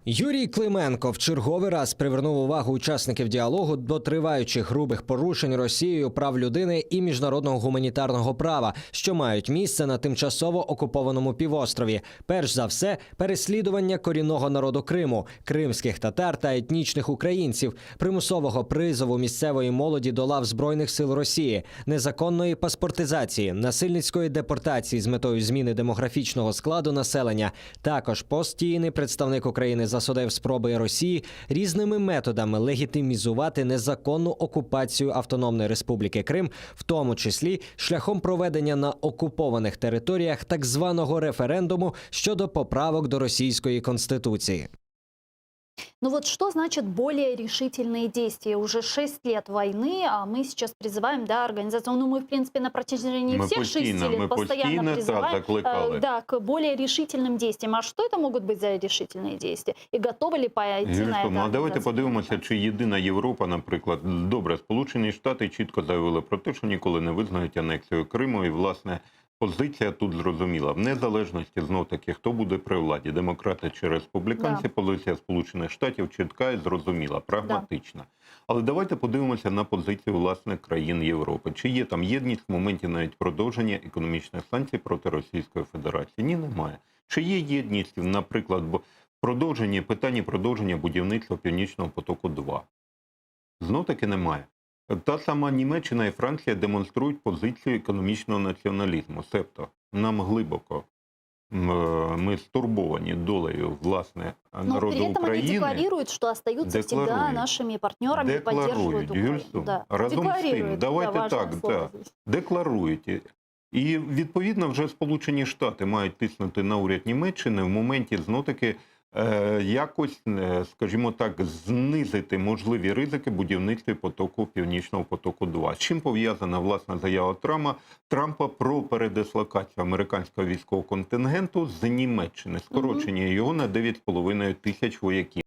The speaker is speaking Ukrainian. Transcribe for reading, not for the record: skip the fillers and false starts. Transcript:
Юрій Клименко в черговий раз привернув увагу учасників діалогу до триваючих грубих порушень Росією прав людини і міжнародного гуманітарного права, що мають місце на тимчасово окупованому півострові. Перш за все, переслідування корінного народу Криму, кримських татар та етнічних українців, примусового призову місцевої молоді до лав Збройних сил Росії, незаконної паспортизації, насильницької депортації з метою зміни демографічного складу населення. Також постійний представник України засудив спроби Росії різними методами легітимізувати незаконну окупацію Автономної Республіки Крим, в тому числі шляхом проведення на окупованих територіях так званого референдуму щодо поправок до російської конституції. Ну вот что значит более решительные действия? Уже 6 лет войны, а мы сейчас призываем, да, организацию, ну мы в принципе на протяжении всех 6 лет постоянно призываем, да, к более решительным действиям. А что это могут быть за решительные действия? І готові ли пойти на це? А давайте подивимося, чи єдина Європа, наприклад, добре, Сполучені Штати чітко заявили про те, що ніколи не визнають анексію Криму, і, власне, позиція тут зрозуміла. В незалежності, знов-таки, хто буде при владі, демократи чи республіканці, да. Позиція Сполучених Штатів чітка і зрозуміла, прагматична. Да. Але давайте подивимося на позицію, власне, країн Європи. Чи є там єдність в моменті навіть продовження економічних санкцій проти Російської Федерації? Ні, немає. Чи є єдність, наприклад, в питанні продовження будівництва Північного потоку-2? Знов-таки немає. Та сама Німеччина і Франція демонструють позицію економічного націоналізму. Себто нам глибоко, ми стурбовані долею, власне, народу України. Но при этом они декларируют, что остаются всегда нашими партнерами и поддерживают Украину. Да. Разом з тим, давайте так, да, декларують. І, відповідно, вже Сполучені Штати мають тиснути на уряд Німеччини в моменті, знов-таки, якось, скажімо так, знизити можливі ризики будівництва Північного потоку-2. З чим пов'язана, власна, заява Трампа про передислокацію американського військового контингенту з Німеччини, скорочення його на 9,5 тисяч вояків.